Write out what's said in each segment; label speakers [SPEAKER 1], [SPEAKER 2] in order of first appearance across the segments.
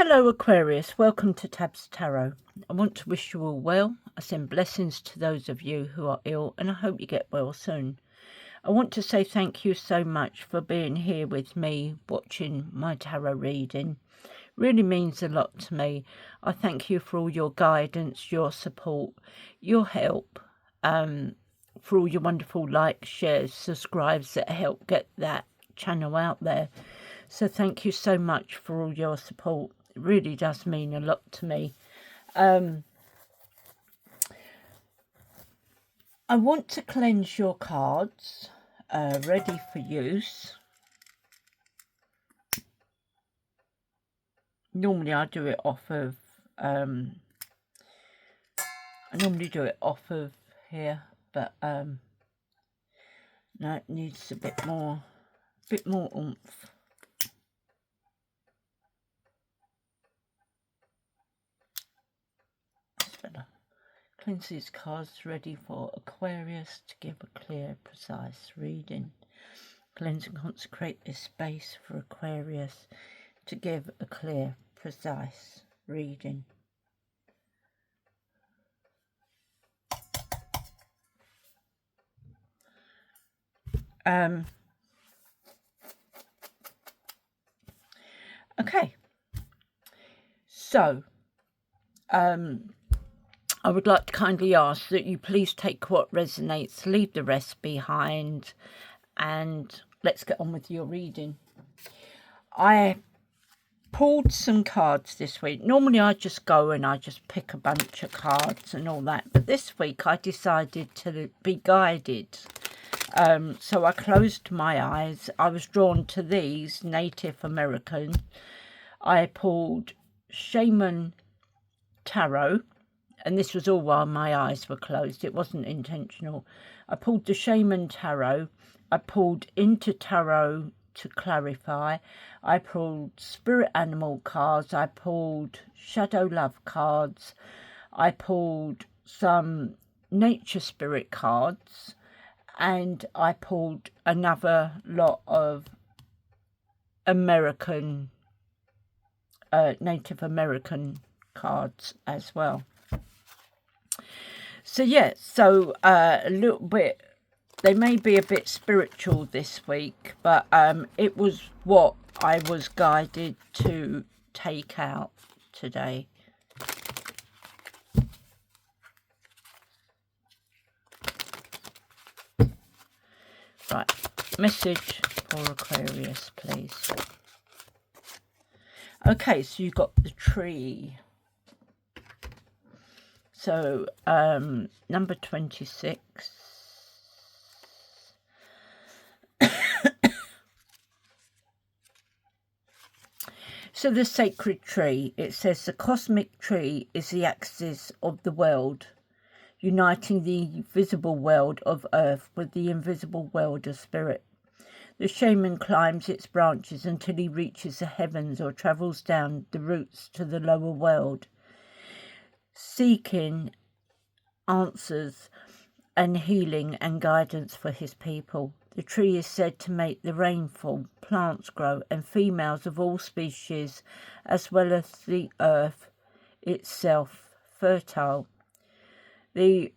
[SPEAKER 1] Hello Aquarius, welcome to Tabs Tarot. I want to wish you all well. I send blessings to those of you who are ill and I hope you get well soon. I want to say thank you so much for being here with me watching my tarot reading. Really means a lot to me. I thank you for all your guidance, your support, your help, for all your wonderful likes, shares, subscribes that help get that channel out there. So thank you so much for all your support. It really does mean a lot to me. I want to cleanse your cards, ready for use. Normally I do it off of, here, but no, it needs a bit more oomph. Cleanse these cards ready for Aquarius to give a clear, precise reading. Cleanse and consecrate this space for Aquarius to give a clear, precise reading. Okay, so I would like to kindly ask that you please take what resonates, leave the rest behind, and let's get on with your reading. I pulled some cards this week. Normally I just go and I just pick a bunch of cards and all that, but this week I decided to be guided. So I closed my eyes. I was drawn to these Native American. I pulled Shaman Tarot, and this was all while my eyes were closed. It wasn't intentional. I pulled the Shaman Tarot. I pulled Into Tarot to clarify. I pulled Spirit Animal cards. I pulled Shadow Love cards. I pulled some Nature Spirit cards. And I pulled another lot of American, Native American cards as well. So yeah, so a little bit, they may be a bit spiritual this week, but it was what I was guided to take out today. Right, message for Aquarius, please. Okay, so you got the tree. So, number 26. So the sacred tree, it says the cosmic tree is the axis of the world, uniting the visible world of earth with the invisible world of spirit. The shaman climbs its branches until he reaches the heavens or travels down the roots to the lower world, seeking answers and healing and guidance for his people. The tree is said to make the rain fall, plants grow, and females of all species, as well as the earth itself, fertile. The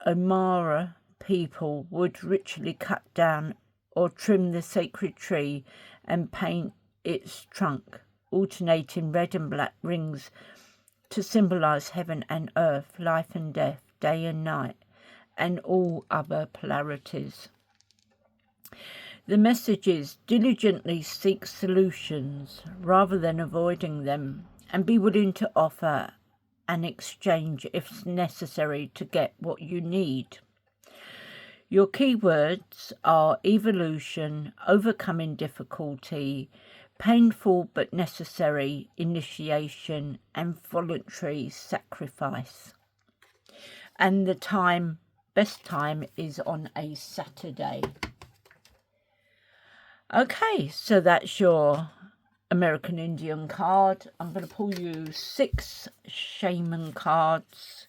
[SPEAKER 1] Omara people would ritually cut down or trim the sacred tree and paint its trunk, alternating red and black rings to symbolize heaven and earth, life and death, day and night, and all other polarities. The message is diligently seek solutions rather than avoiding them, and be willing to offer an exchange if necessary to get what you need. Your keywords are evolution, overcoming difficulty, painful but necessary initiation, and voluntary sacrifice. And the time, best time, is on a Saturday. Okay, so that's your American Indian card. I'm going to pull you 6 shaman cards.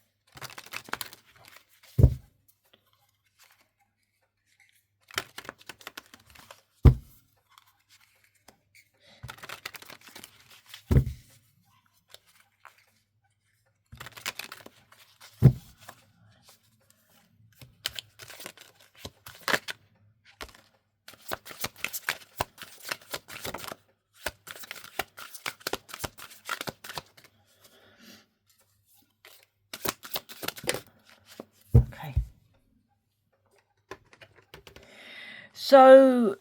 [SPEAKER 1] So,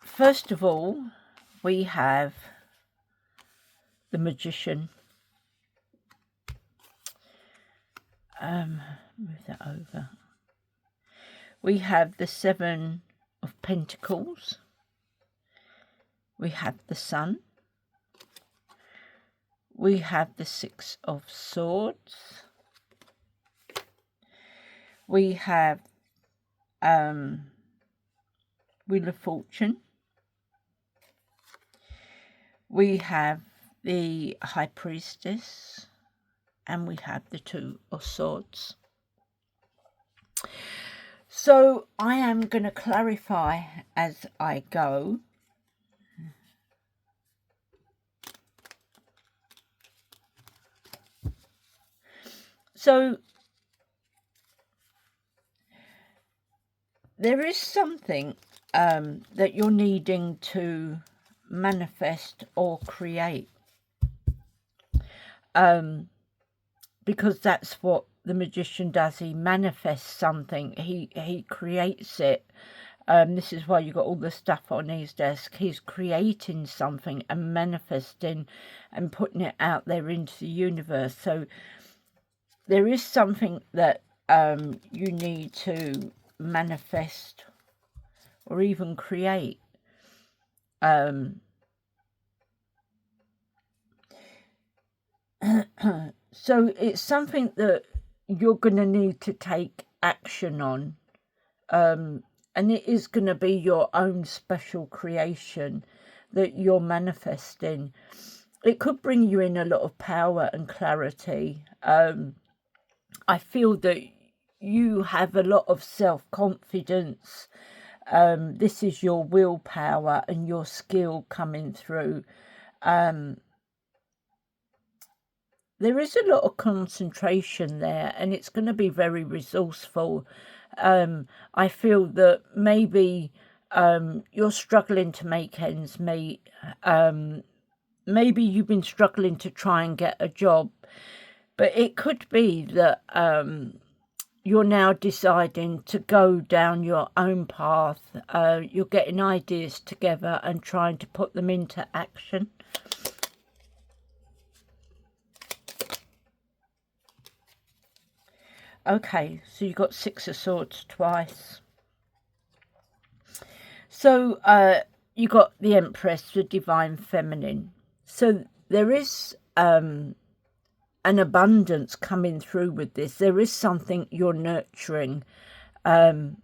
[SPEAKER 1] first of all, we have the Magician. Move that over. We have the Seven of Pentacles. We have the Sun. We have the Six of Swords. We have Wheel of Fortune. We have the High Priestess. And we have the Two of Swords. So I am going to clarify as I go. So there is something that you're needing to manifest or create. Because that's what the Magician does. He manifests something. He creates it. This is why you got all the stuff on his desk. He's creating something and manifesting and putting it out there into the universe. So there is something that you need to manifest or even create. So it's something that you're going to need to take action on. And it is going to be your own special creation that you're manifesting. It could bring you in a lot of power and clarity. I feel that you have a lot of self-confidence. This is your willpower and your skill coming through. There is a lot of concentration there, and it's going to be very resourceful. I feel that maybe you're struggling to make ends meet. Maybe you've been struggling to try and get a job, but it could be that you're now deciding to go down your own path. You're getting ideas together and trying to put them into action. Okay, so you got Six of Swords twice. So you got the Empress, the Divine Feminine. So there is an abundance coming through with this. There is something you're nurturing. It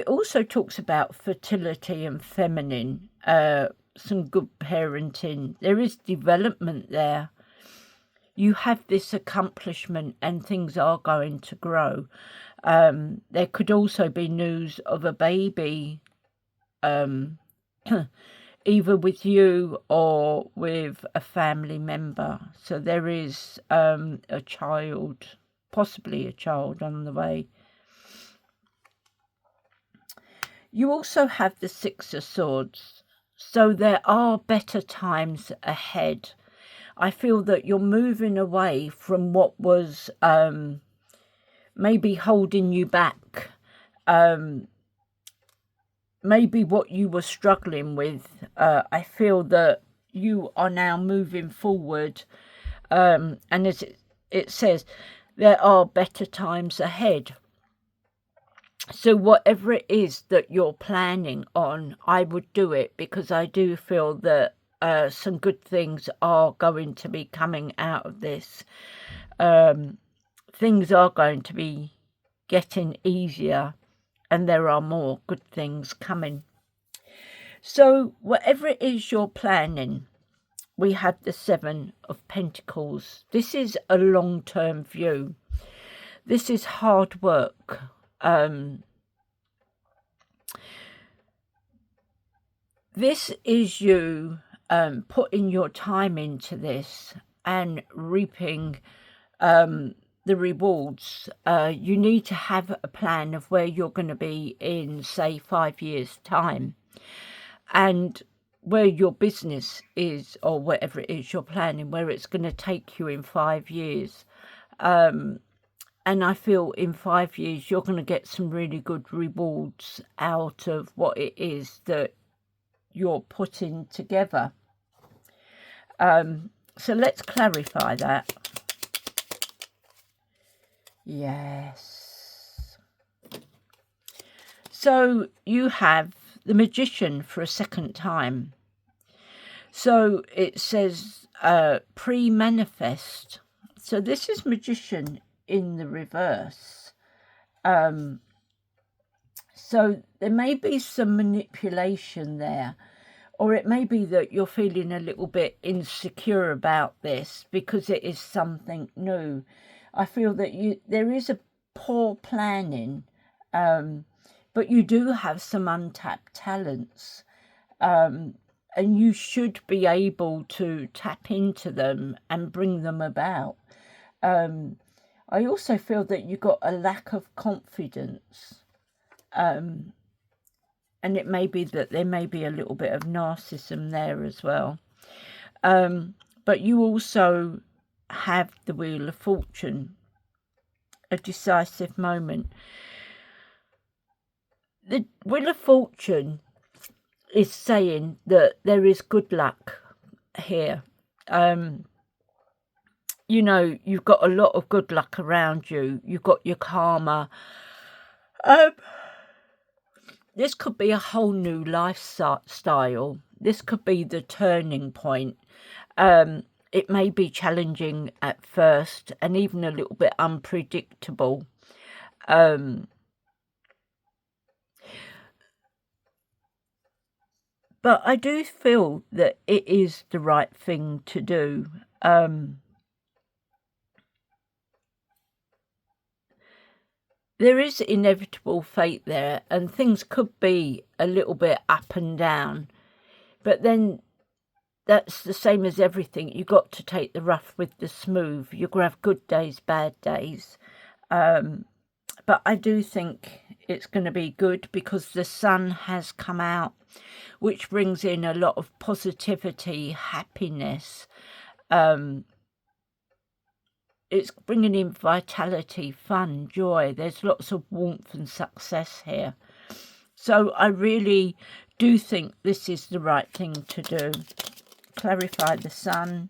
[SPEAKER 1] also talks about fertility and feminine, some good parenting. There is development there. You have this accomplishment and things are going to grow. There could also be news of a baby, either with you or with a family member. So there is a child, possibly a child on the way. You also have the Six of Swords. So there are better times ahead. I feel that you're moving away from what was maybe holding you back. Maybe what you were struggling with. I feel that you are now moving forward. And as it says, there are better times ahead. So whatever it is that you're planning on, I would do it, because I do feel that some good things are going to be coming out of this. Things are going to be getting easier, and there are more good things coming. So whatever it is you're planning, we have the Seven of Pentacles. This is a long-term view. This is hard work. This is you putting your time into this and reaping the rewards. You need to have a plan of where you're going to be in, say, 5 years' time, and where your business is, or whatever it is you're planning, where it's going to take you in 5 years. And I feel in 5 years, you're going to get some really good rewards out of what it is that you're putting together. So let's clarify that. Yes. So you have the Magician for a second time. So it says pre-manifest. So this is Magician in the reverse. So there may be some manipulation there, or it may be that you're feeling a little bit insecure about this because it is something new. I feel that there is a poor planning, but you do have some untapped talents, and you should be able to tap into them and bring them about. I also feel that you got a lack of confidence, and it may be that there may be a little bit of narcissism there as well. But you also have the Wheel of Fortune, a decisive moment. The Wheel of Fortune is saying that there is good luck here. You know, you've got a lot of good luck around you. You've got your karma. This could be a whole new lifestyle. This could be the turning point. It may be challenging at first and even a little bit unpredictable. But I do feel that it is the right thing to do. There is inevitable fate there, and things could be a little bit up and down. But then that's the same as everything. You've got to take the rough with the smooth. You're going to have good days, bad days. But I do think it's going to be good because the sun has come out, which brings in a lot of positivity, happiness. It's bringing in vitality, fun, joy. There's lots of warmth and success here. So I really do think this is the right thing to do. Clarify the sun.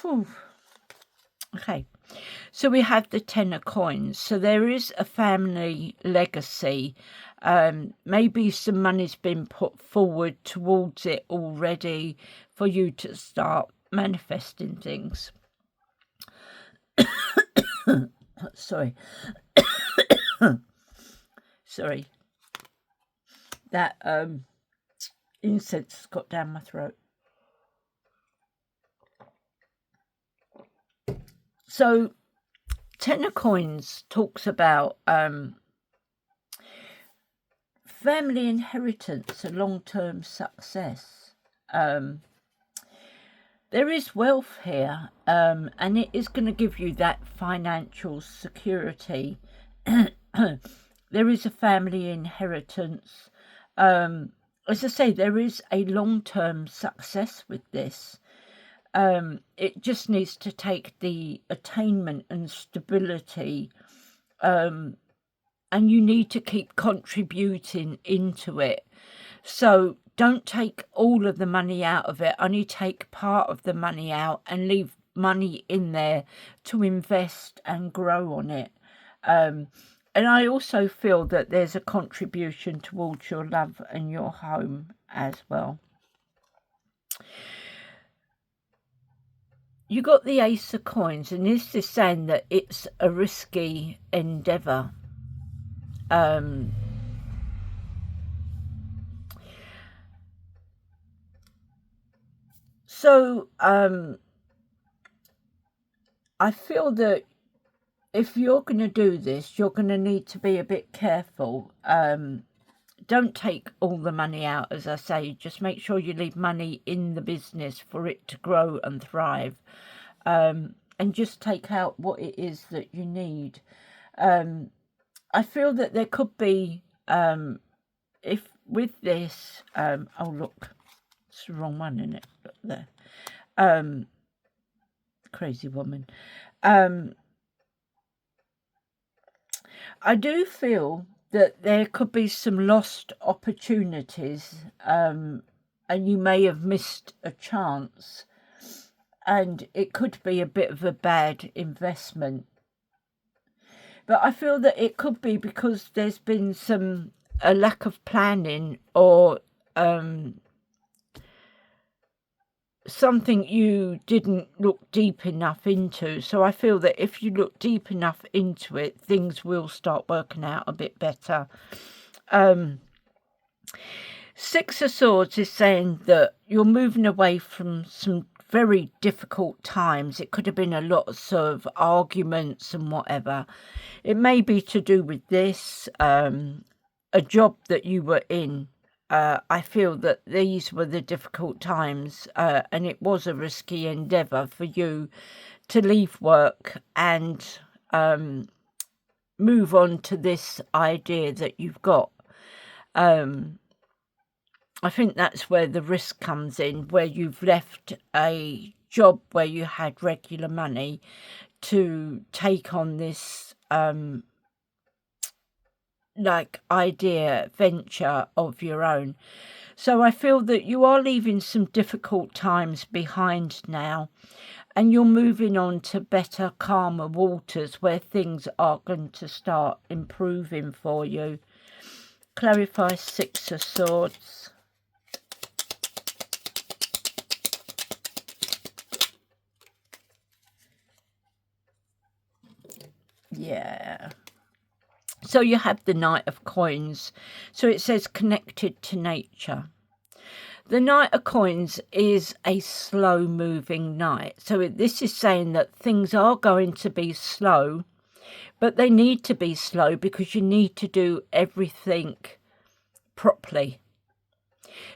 [SPEAKER 1] Whew. Okay. So we have the Ten of Coins. So there is a family legacy. Maybe some money's been put forward towards it already for you to start manifesting things. Sorry. Sorry. That incense got down my throat. So Ten of Coins talks about family inheritance and long-term success. There is wealth here, and it is going to give you that financial security. There is a family inheritance. As I say, there is a long-term success with this. It just needs to take the attainment and stability, and you need to keep contributing into it. So don't take all of the money out of it, only take part of the money out and leave money in there to invest and grow on it. And I also feel that there's a contribution towards your love and your home as well. You got the Ace of Coins, and this is saying that it's a risky endeavour. So I feel that if you're going to do this, you're going to need to be a bit careful. Don't take all the money out, as I say. Just make sure you leave money in the business for it to grow and thrive. And just take out what it is that you need. I feel that there could be, if with this, oh look, it's the wrong one, isn't it? Look there. crazy woman. I do feel that there could be some lost opportunities, and you may have missed a chance, and it could be a bit of a bad investment. But I feel that it could be because there's been a lack of planning, or something you didn't look deep enough into. So I feel that if you look deep enough into it, things will start working out a bit better. Six of Swords is saying that you're moving away from some very difficult times. It could have been a lot of arguments and whatever. It may be to do with this, a job that you were in. I feel that these were the difficult times, and it was a risky endeavour for you to leave work and move on to this idea that you've got. I think that's where the risk comes in, where you've left a job where you had regular money to take on this venture of your own. So I feel that you are leaving some difficult times behind now, and you're moving on to better, calmer waters where things are going to start improving for you. Clarify Six of Swords. Yeah. So you have the Knight of Coins. So it says connected to nature. The Knight of Coins is a slow moving knight. So this is saying that things are going to be slow, but they need to be slow because you need to do everything properly.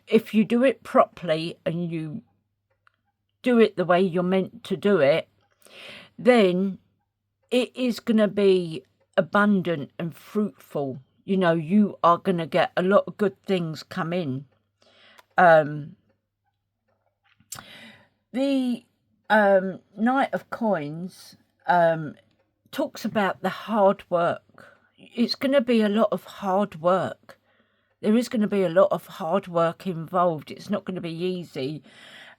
[SPEAKER 1] If you do it properly and you do it the way you're meant to do it, then it is going to be abundant and fruitful. You know, you are going to get a lot of good things come in. The Knight of Coins talks about the hard work. It's going to be a lot of hard work. There is going to be a lot of hard work involved. It's not going to be easy.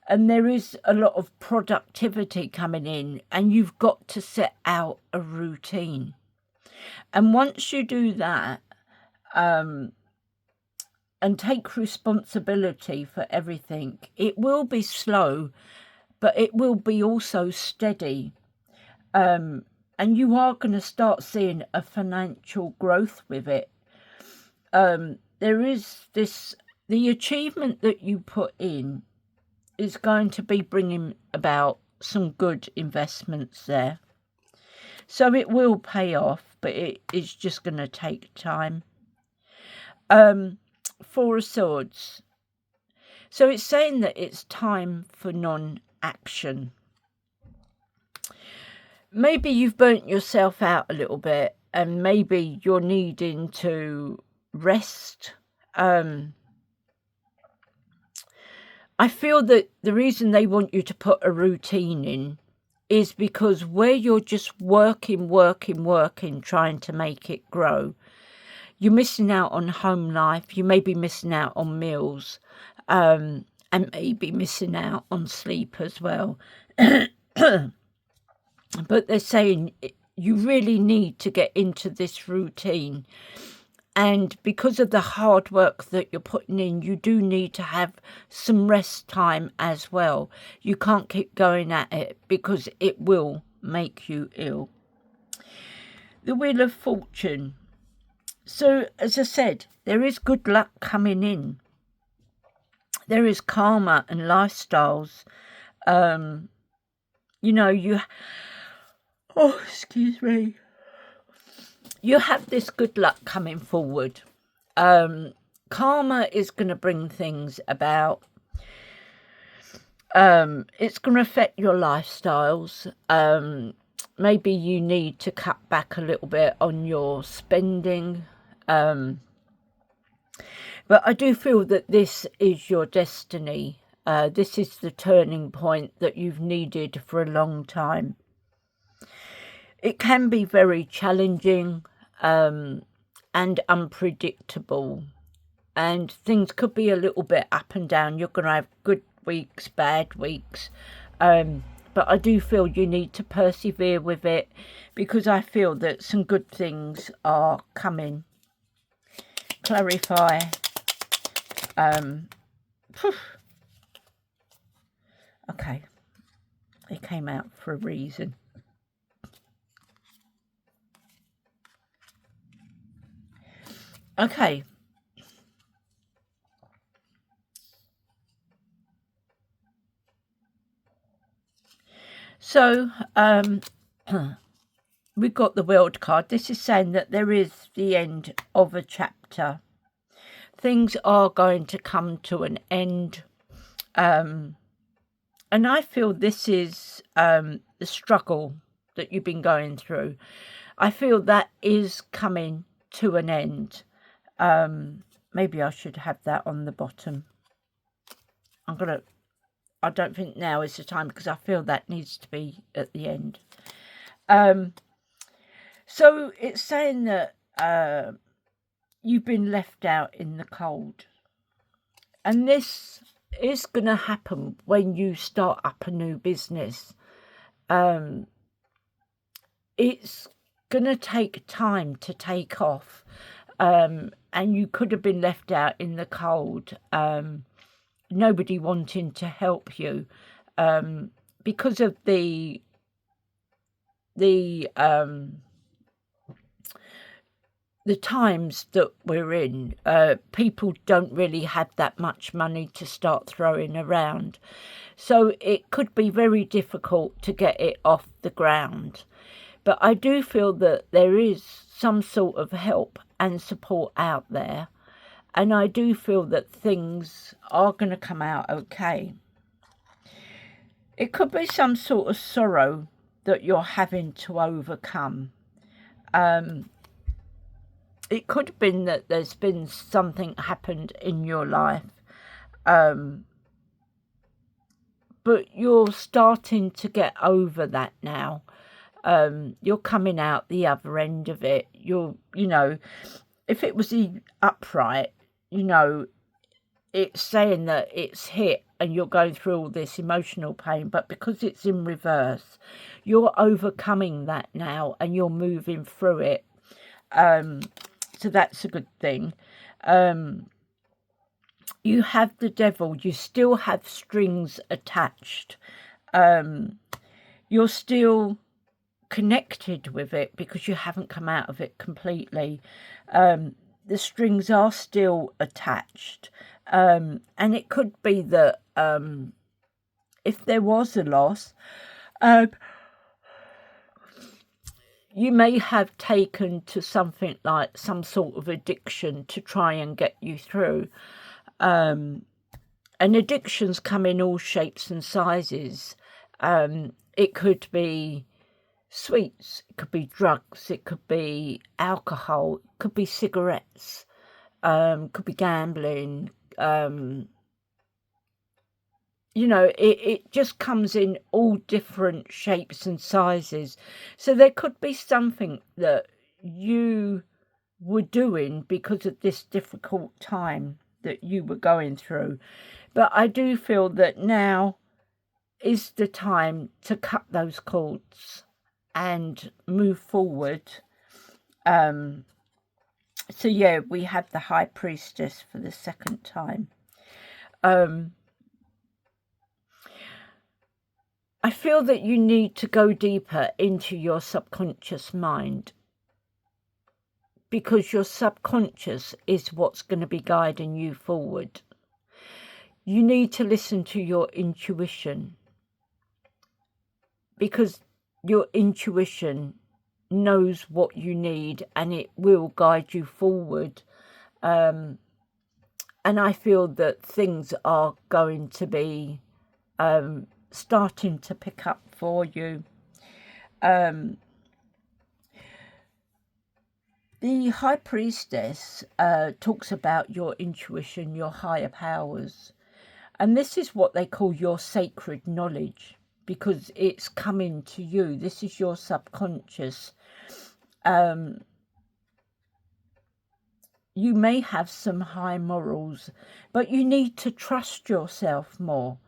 [SPEAKER 1] And there is a lot of productivity coming in, and you've got to set out a routine. And once you do that, and take responsibility for everything, it will be slow, but it will be also steady. And you are going to start seeing a financial growth with it. There is the achievement that you put in is going to be bringing about some good investments there. So it will pay off, but it is just going to take time. Four of Swords. So it's saying that it's time for non-action. Maybe you've burnt yourself out a little bit, and maybe you're needing to rest. I feel that the reason they want you to put a routine in is because where you're just working, trying to make it grow, you're missing out on home life. You may be missing out on meals, and maybe missing out on sleep as well. But they're saying you really need to get into this routine. And because of the hard work that you're putting in, you do need to have some rest time as well. You can't keep going at it because it will make you ill. The Wheel of Fortune. So, as I said, there is good luck coming in. There is karma and lifestyles. Excuse me. You have this good luck coming forward. Karma is going to bring things about. It's going to affect your lifestyles. Maybe you need to cut back a little bit on your spending. But I do feel that this is your destiny. This is the turning point that you've needed for a long time. It can be very challenging and unpredictable, and things could be a little bit up and down. You're going to have good weeks, bad weeks, but I do feel you need to persevere with it, because I feel that some good things are coming. Clarify. Okay, it came out for a reason. Okay. So, we've got the World card. This is saying that there is the end of a chapter. Things are going to come to an end. And I feel this is the struggle that you've been going through. I feel that is coming to an end. Maybe I should have that on the bottom. I don't think now is the time, because I feel that needs to be at the end. So it's saying that you've been left out in the cold. And this is going to happen when you start up a new business. It's going to take time to take off. And you could have been left out in the cold. Nobody wanting to help you because of the times that we're in. People don't really have that much money to start throwing around, so it could be very difficult to get it off the ground. But I do feel that there is some sort of help and support out there. And I do feel that things are going to come out okay. It could be some sort of sorrow that you're having to overcome. It could have been that there's been something happened in your life. But you're starting to get over that now. You're coming out the other end of it. You know, if it was the upright, it's saying that it's hit and you're going through all this emotional pain, but because it's in reverse, you're overcoming that now and you're moving through it. So that's a good thing. You have the devil. You still have strings attached. You're still connected with it because you haven't come out of it completely. The strings are still attached. And it could be that if there was a loss, you may have taken to something like some sort of addiction to try and get you through. And addictions come in all shapes and sizes. It could be sweets, it could be drugs, it could be alcohol, it could be cigarettes, could be gambling. It just comes in all different shapes and sizes. So there could be something that you were doing because of this difficult time that you were going through. But I do feel that now is the time to cut those cords and move forward. So yeah, we have the High Priestess for the second time. I feel that you need to go deeper into your subconscious mind, because your subconscious is what's going to be guiding you forward. You need to listen to your intuition, because your intuition knows what you need and it will guide you forward. And I feel that things are going to be starting to pick up for you. The High Priestess talks about your intuition, your higher powers. And this is what they call your sacred knowledge, because it's coming to you. This is your subconscious. You may have some high morals, but you need to trust yourself more,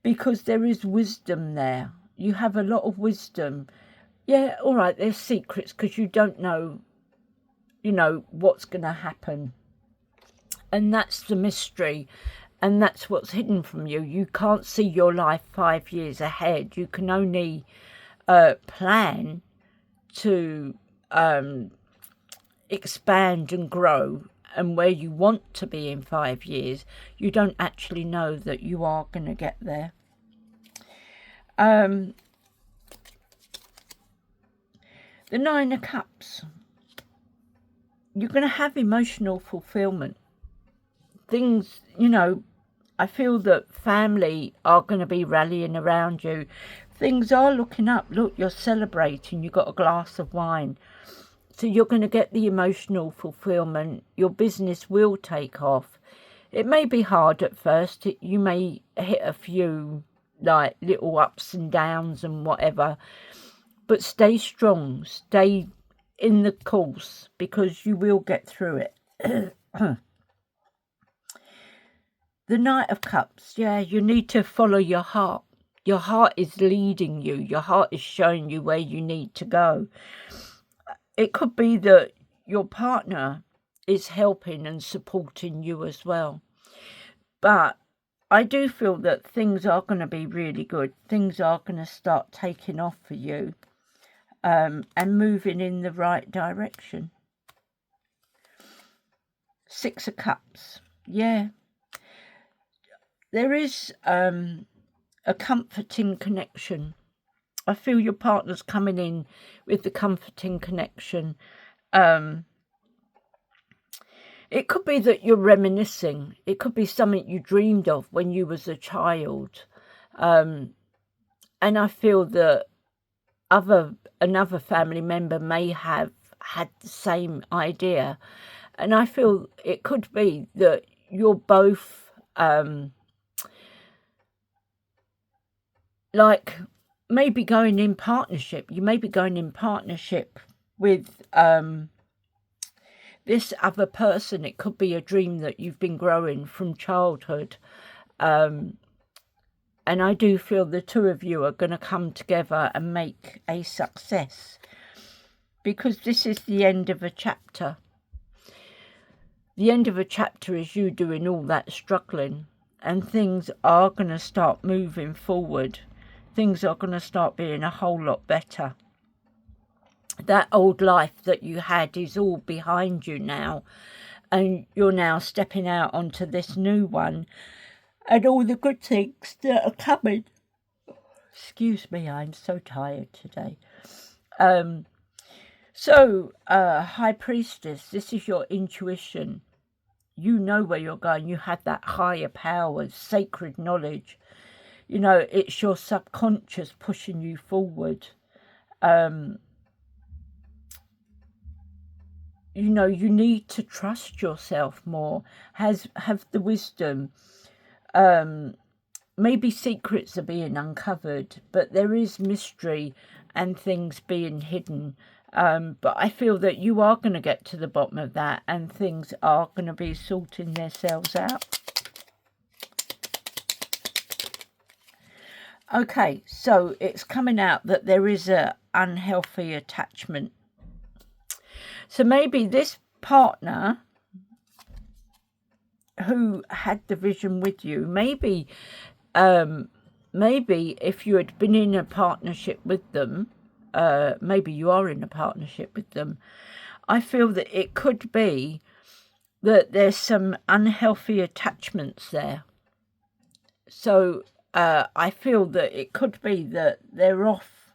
[SPEAKER 1] because there is wisdom there. You have a lot of wisdom. Yeah, all right, there's secrets because you don't know, what's going to happen. And that's the mystery. And that's what's hidden from you. You can't see your life 5 years ahead. You can only plan to expand and grow, and where you want to be in 5 years. You don't actually know that you are going to get there. The Nine of Cups. You're going to have emotional fulfillment. Things, I feel that family are going to be rallying around you. Things are looking up. Look, you're celebrating. You've got a glass of wine. So you're going to get the emotional fulfillment. Your business will take off. It may be hard at first. You may hit a few like little ups and downs and whatever. But stay strong. Stay in the course, because you will get through it. The Knight of Cups, yeah, you need to follow your heart. Your heart is leading you. Your heart is showing you where you need to go. It could be that your partner is helping and supporting you as well. But I do feel that things are going to be really good. Things are going to start taking off for you and moving in the right direction. Six of Cups, yeah. There is a comforting connection. I feel your partner's coming in with the comforting connection. It could be that you're reminiscing. It could be something you dreamed of when you was a child. And I feel that another family member may have had the same idea. And I feel it could be that you're both like maybe going in partnership. You may be going in partnership with this other person. It could be a dream that you've been growing from childhood. And I do feel the two of you are going to come together and make a success, because this is the end of a chapter. The end of a chapter is you doing all that struggling, and things are going to start moving forward. Things are going to start being a whole lot better. That old life that you had is all behind you now, and you're now stepping out onto this new one, and all the good things that are coming. Excuse me, I'm so tired today. High Priestess, this is your intuition. You know where you're going. You have that higher power, sacred knowledge. It's your subconscious pushing you forward. You need to trust yourself more. Have the wisdom. Maybe secrets are being uncovered, but there is mystery and things being hidden. But I feel that you are going to get to the bottom of that, and things are going to be sorting themselves out. Okay, so it's coming out that there is a unhealthy attachment. So maybe this partner who had the vision with you, maybe if you had been in a partnership with them, maybe you are in a partnership with them, I feel that it could be that there's some unhealthy attachments there. So I feel that it could be that they're off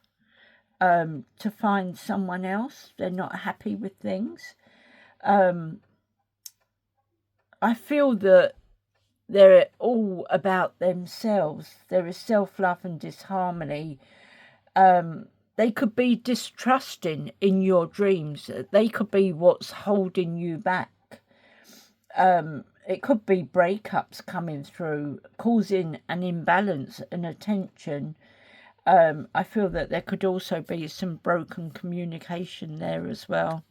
[SPEAKER 1] to find someone else. They're not happy with things. I feel that they're all about themselves. There is self-love and disharmony. They could be distrusting in your dreams. They could be what's holding you back. it could be breakups coming through, causing an imbalance and a tension. I feel that there could also be some broken communication there as well.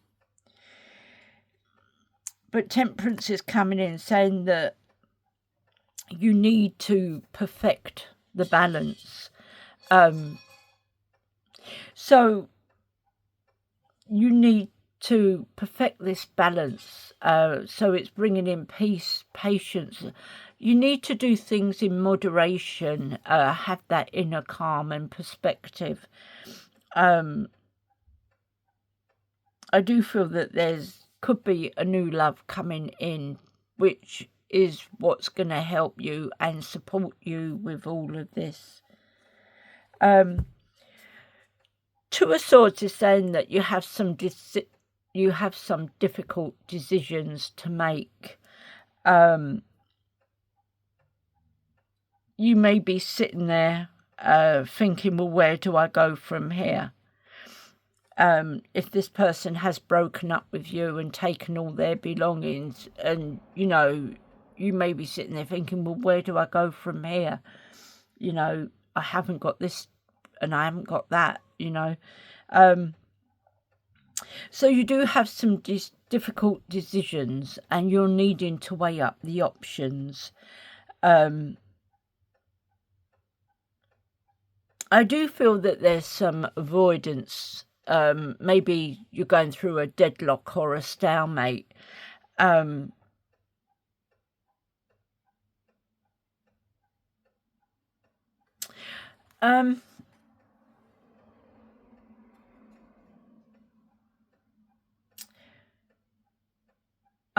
[SPEAKER 1] But Temperance is coming in saying that you need to perfect the balance. So you need to perfect this balance. So it's bringing in peace, patience. You need to do things in moderation, have that inner calm and perspective. I do feel that could be a new love coming in, which is what's going to help you and support you with all of this. Two of Swords is saying that you have some difficult decisions to make. You may be sitting there thinking, well, where do I go from here? If this person has broken up with you and taken all their belongings, and, you know, you may be sitting there thinking, well, where do I go from here? You know, I haven't got this and I haven't got that, you know. So you do have some difficult decisions, and you're needing to weigh up the options. I do feel that there's some avoidance. Maybe you're going through a deadlock or a stalemate. I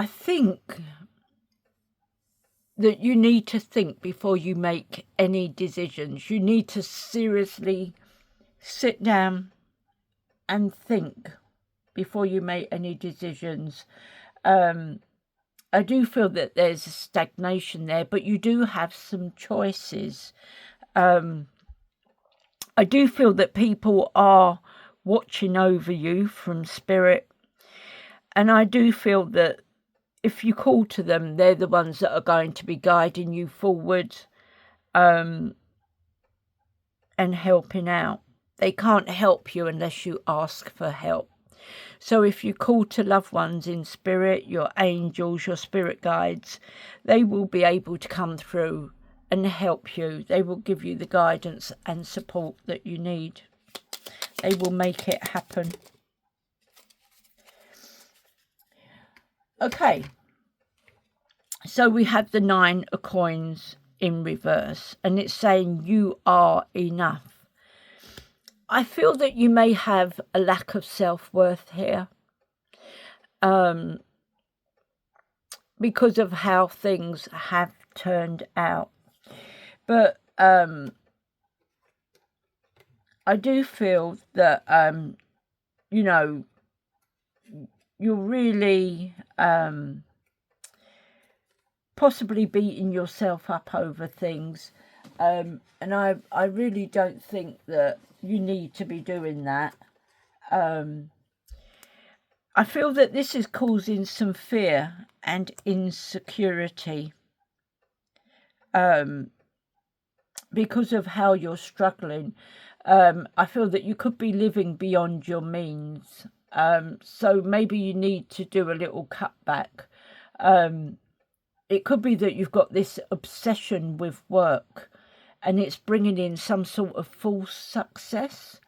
[SPEAKER 1] think that you need to think before you make any decisions. You need to seriously sit down and think before you make any decisions. I do feel that there's a stagnation there, but you do have some choices. I do feel that people are watching over you from spirit, and I do feel that if you call to them, they're the ones that are going to be guiding you forward and helping out. They can't help you unless you ask for help. So if you call to loved ones in spirit, your angels, your spirit guides, they will be able to come through and help you. They will give you the guidance and support that you need. They will make it happen. Okay, so we have the 9 of coins in reverse, and it's saying you are enough. I feel that you may have a lack of self-worth here because of how things have turned out. But I do feel that, you know, you're really possibly beating yourself up over things. And I really don't think that you need to be doing that. I feel that this is causing some fear and insecurity because of how you're struggling. I feel that you could be living beyond your means. So maybe you need to do a little cutback. It could be that you've got this obsession with work and it's bringing in some sort of false success.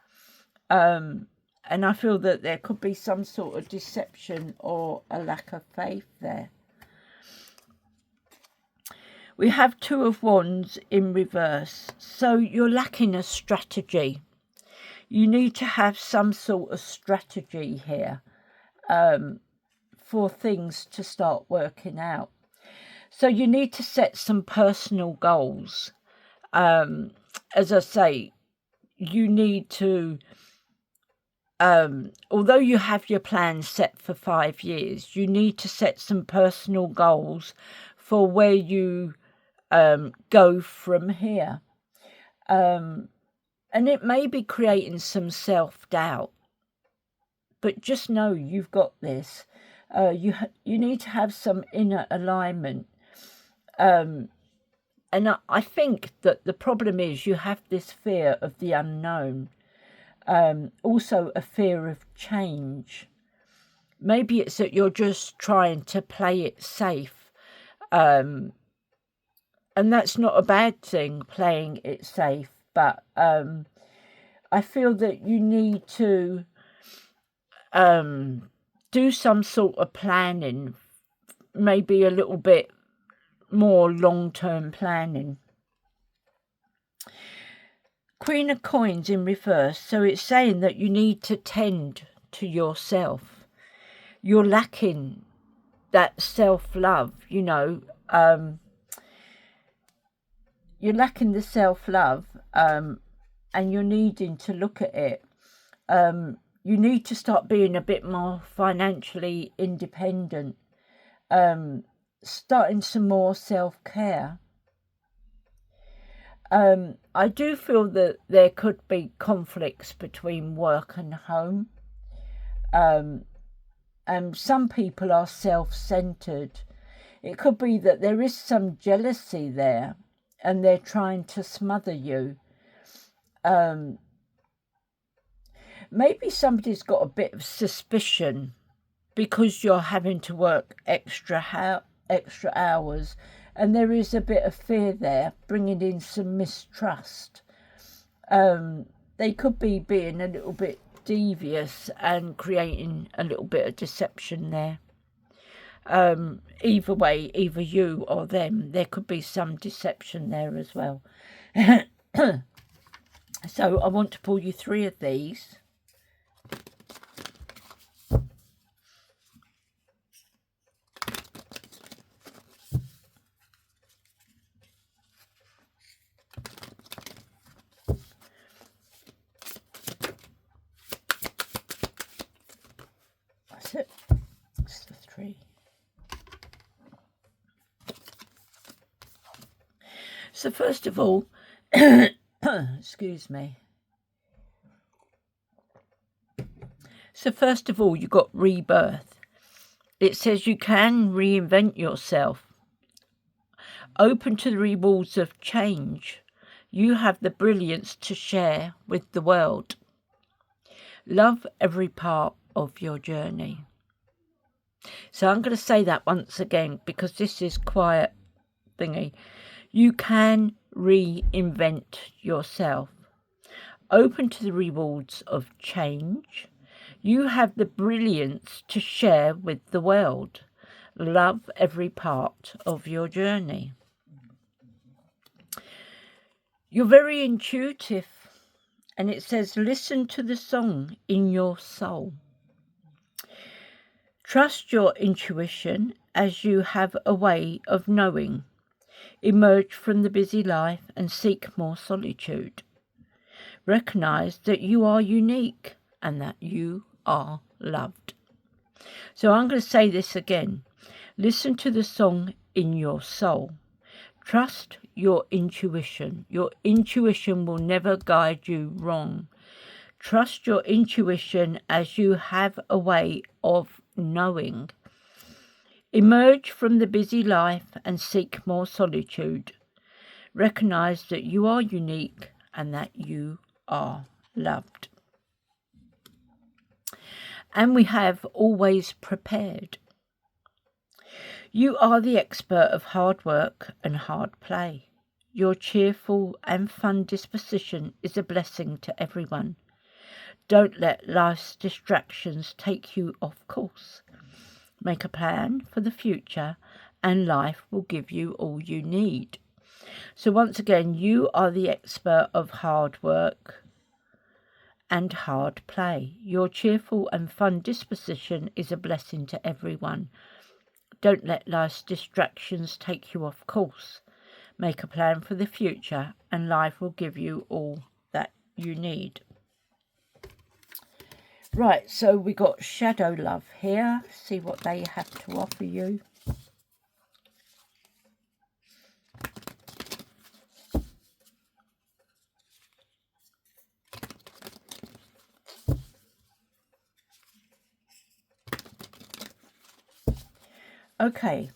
[SPEAKER 1] And I feel that there could be some sort of deception or a lack of faith there. We have 2 of Wands in reverse. So you're lacking a strategy. You need to have some sort of strategy here for things to start working out. So you need to set some personal goals. As I say, you need to, although you have your plan set for 5 years, you need to set some personal goals for where you go from here. And it may be creating some self-doubt, but just know you've got this. You need to have some inner alignment. And I think that the problem is you have this fear of the unknown, also a fear of change. Maybe it's that you're just trying to play it safe, and that's not a bad thing, playing it safe, but I feel that you need to do some sort of planning, maybe a little bit more long-term planning. Queen of Coins in reverse, so it's saying that you need to tend to yourself. You're lacking that self-love, you know. You're lacking the self-love, and you're needing to look at it. You need to start being a bit more financially independent, starting some more self-care. I do feel that there could be conflicts between work and home. Some people are self-centered. It could be that there is some jealousy there and they're trying to smother you. Maybe somebody's got a bit of suspicion because you're having to work extra hours, and there is a bit of fear there, bringing in some mistrust. They could be being a little bit devious and creating a little bit of deception there. Either way, either you or them, there could be some deception there as well. So I want to pull you 3 of these. That's it. That's the 3. So first of all, excuse me. So first of all, you got rebirth. It says you can reinvent yourself. Open to the rewards of change. You have the brilliance to share with the world. Love every part of your journey. So I'm going to say that once again because this is quiet thingy. You can reinvent yourself. Open to the rewards of change. You have the brilliance to share with the world. Love every part of your journey. You're very intuitive, and it says listen to the song in your soul. Trust your intuition as you have a way of knowing. Emerge from the busy life and seek more solitude. Recognize that you are unique and that you are loved. So I'm going to say this again. Listen to the song in your soul. Trust your intuition. Your intuition will never guide you wrong. Trust your intuition as you have a way of knowing. Emerge from the busy life and seek more solitude. Recognize that you are unique and that you are loved. And we have always prepared. You are the expert of hard work and hard play. Your cheerful and fun disposition is a blessing to everyone. Don't let life's distractions take you off course. Make a plan for the future and life will give you all you need. So once again, you are the expert of hard work and hard play. Your cheerful and fun disposition is a blessing to everyone. Don't let life's distractions take you off course. Make a plan for the future and life will give you all that you need. Right, so we got Shadow Love here. See what they have to offer you. Okay.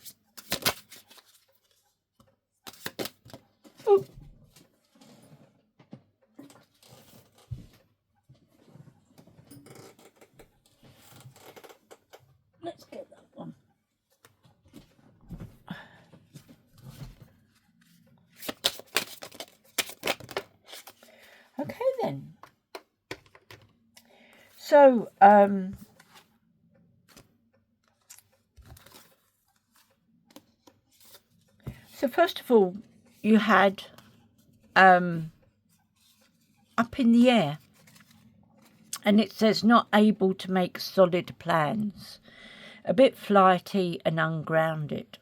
[SPEAKER 1] So, first of all, you had up in the air, and it says not able to make solid plans, a bit flighty and ungrounded.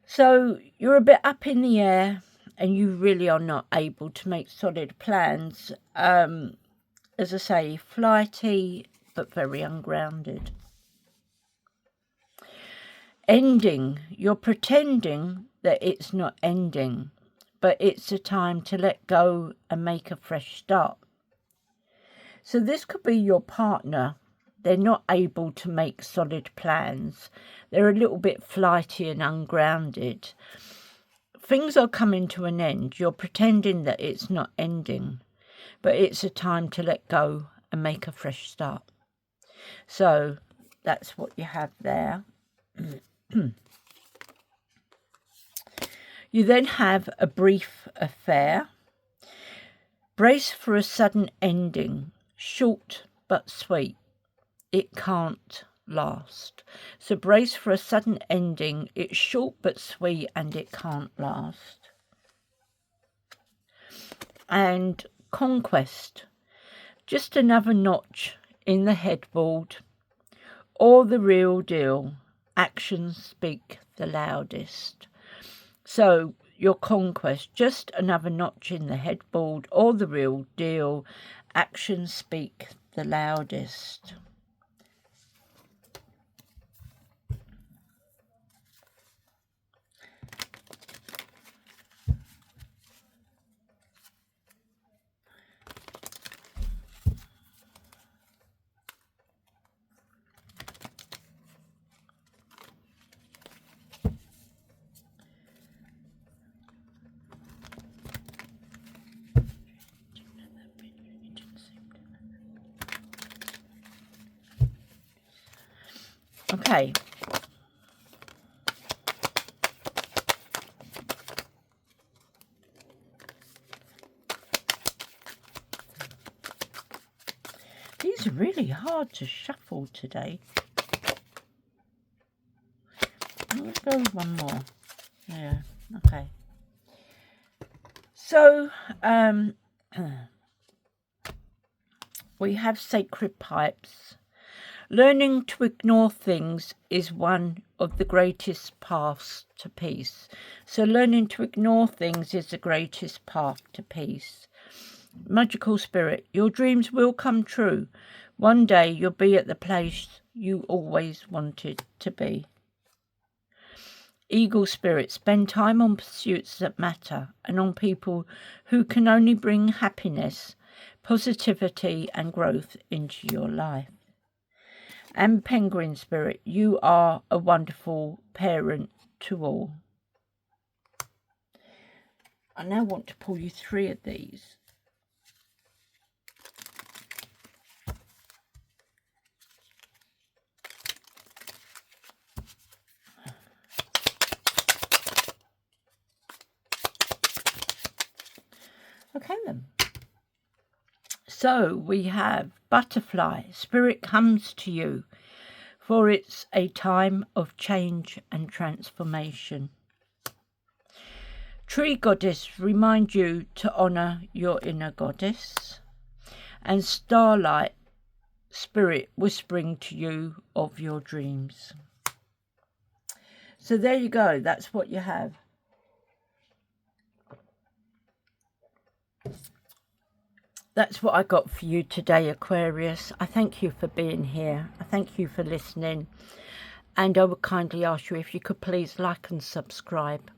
[SPEAKER 1] So you're a bit up in the air and you really are not able to make solid plans. As I say, flighty but very ungrounded. Ending, you're pretending that it's not ending, but it's a time to let go and make a fresh start. So this could be your partner. They're not able to make solid plans. They're a little bit flighty and ungrounded. Things are coming to an end. You're pretending that it's not ending, but it's a time to let go and make a fresh start. So that's what you have there. You then have a brief affair. Brace for a sudden ending, short but sweet. It can't last. So brace for a sudden ending. It's short but sweet and it can't last. And conquest. Just another notch in the headboard. Or the real deal. Actions speak the loudest. So your conquest, just another notch in the headboard, or the real deal. Actions speak the loudest. Okay. These are really hard to shuffle today. Let's go with one more. Yeah, okay. So, we have sacred pipes. Learning to ignore things is one of the greatest paths to peace. So learning to ignore things is the greatest path to peace. Magical spirit, your dreams will come true. One day you'll be at the place you always wanted to be. Eagle spirit, spend time on pursuits that matter and on people who can only bring happiness, positivity and growth into your life. And penguin spirit, you are a wonderful parent to all. I now want to pull you 3 of these. Okay then. So we have butterfly, spirit comes to you, for it's a time of change and transformation. Tree goddess, remind you to honour your inner goddess. And starlight, spirit whispering to you of your dreams. So there you go, that's what you have. That's what I got for you today, Aquarius. I thank you for being here. I thank you for listening. And I would kindly ask you if you could please like and subscribe.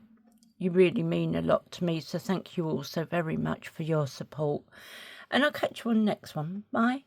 [SPEAKER 1] You really mean a lot to me. So thank you all so very much for your support. And I'll catch you on the next one. Bye.